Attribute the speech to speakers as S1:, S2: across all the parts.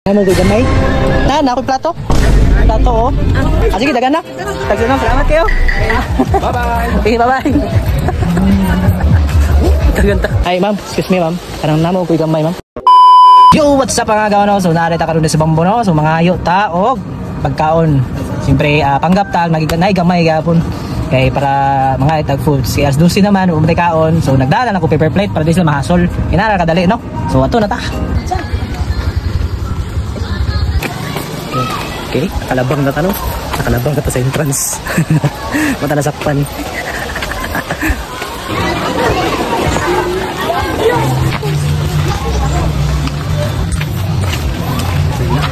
S1: Ano ko gamay? Na ako plato. Plato oh. Sige dagan na. Tagsa na, salamat kayo. Bye-bye. Okay, bye-bye. Kaganta. Ay ma'am, excuse me ma'am. Kanang namo ko gamay ma'am. Yo, what's up mga gawa no? So narita karon sa Bambo no. So mga ayo ta og pagkaon. Siyempre panggap ta magiganay gamay gapon. Kay para mga itag foods. Kaya as 12 naman umatay kaon. So nagdala na ko paper plate para di sila mahasol. Inara kadali no. So ato na ta. Okay, nakalabang na tanong. Nakalabang ka ta sa entrance. Mata nasakpan.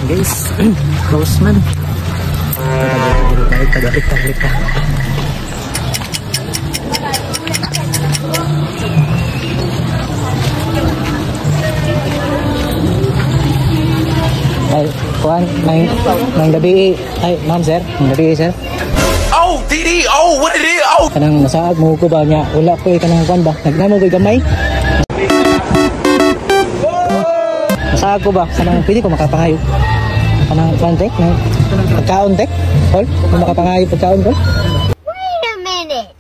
S1: Guys, close man. Tarik. Ay, kuan, may gabi. Ay, ma'am sir, may gabi sir.
S2: Oh, Didi, oh, what it is? Oh.
S1: Kanang nasaag mo ko ba niya? Wala ko kanang kuan ba? Nagnamo ko gamay. Nasaag ko ba? Kanang pwede ko makapangayo. Kanang plantek, nang pagkaon tek. Kol, makapangayo pagkaon kol.
S3: Wait a minute.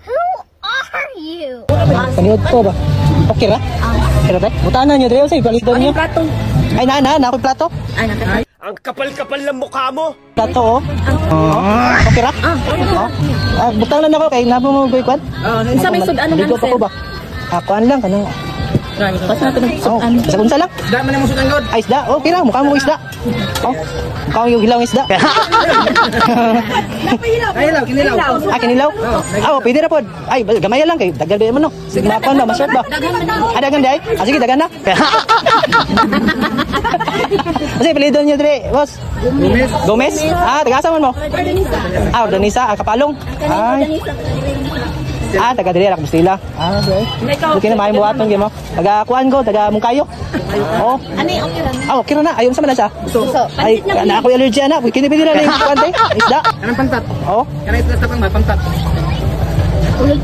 S3: Who are you?
S1: Kaniod ko ba? Okay ra? Okay ra ba? Butanan niyo dre sa balidon niyo. Ay na ako plato.
S3: Ay na.
S2: Ang kapal-kapal ng mukha mo.
S1: Plato oh. Okay ra? Butang lang ako kay nabo mo kuan.
S3: Isa may sudan
S1: naman sir. Ba? Kuan lang kanang
S3: pas na ito ng sudan.
S1: Sa kunsa lang?
S2: Isda man ang sudan god.
S1: Ay isda? Okay ra, mukha mo isda. Oh. Mukha mo yung hilaw isda.
S2: Kinilaw.
S1: Kinilaw? Pwede na po. Ay, gamay lang kay dagal ba man no. Mapan ba, maswerte ba? Dagan day. Sige dagan na. Kasi pilido niyo dire, boss. Gomez. Tagasa man mo. Danisa, Kapalong. Ay. Taga dire ra Compostela. Okay. Okay na may buhaton gyud mo. Taga kuan ko, taga Mungkayo. Oh.
S3: Ani okay ra.
S1: Okay ra na. Ayon sa man sa. Ay, ana ako allergy na. Kini pwede na yung kuan day. Isda.
S2: Kanang pantat.
S1: Oh.
S2: Kanang isda sa pang pantat. Ulog.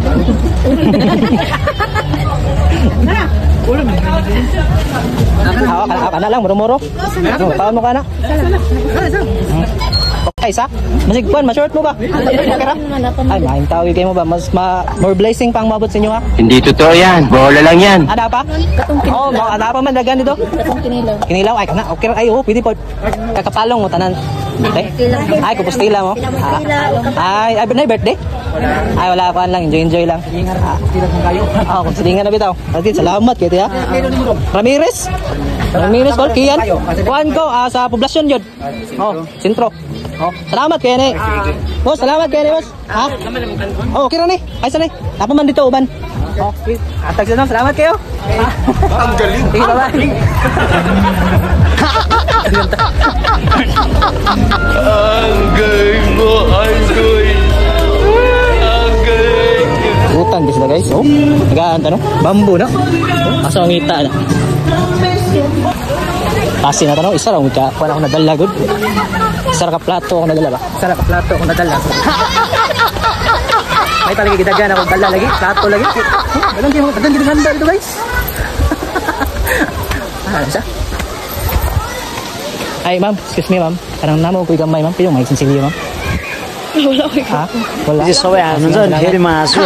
S1: Kana lang muro-muro. Paano mo kana? Okay sa? Masig kuan, ma-short mo ba? Okay ra? Ay, mahintawid kayo mo ba? Mas more blessing pang mabot sa inyo ha?
S4: Hindi totoo yan. Bola lang yan.
S1: Ada pa? Oo, ada pa man dagan dito? Kinilaw. Ay, kana. Okay ra. Ay, pwede po. Kakapalong mo, tanan. Ay, Compostela mo. Ay, birthday? Ay, wala ko lang. Enjoy lang. Kusilingan na bitaw. Salamat kayo ha. Ramirez ko, kiyan. Kuhan ko sa poblasyon yun. Sentro. Salamat kayo ni. Boss, salamat kayo ni boss. Ha? Okay ra ni. Ay, sanay. Apa man dito, uban. Tagsa na, salamat kayo.
S2: Ang galing.
S1: Okay, bye-bye.
S2: Ang galing mo,
S1: Utang bisa guys. Oh, nagaanta no. Bambu na. Asa ang ngita na. Pasi na tanong isa ra ka. Kuan ako nadala gud. Isa ka plato ako nadala ba? Isa ka plato ako nadala. May palagi gidagan ako dala lagi, plato lagi. Dagan di ganda dito guys. Sa. Ay ma'am, excuse me ma'am. Kanang namo ko gamay ma'am, pero may sinsilyo ma'am.
S3: Wala ko.
S1: Ha? Wala.
S4: Hindi so yan. Nandun, hindi maso.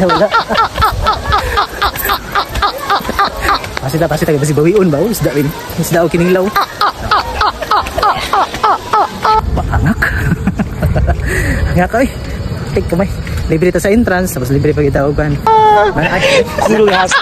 S1: Wala. Pasi tayo basi bawiun ba? Isda rin. Isda o kininglaw. Paanak. Nga ko eh. Take kamay. Libre ito sa entrance. Tapos libre pag itaugan. Ang lulas.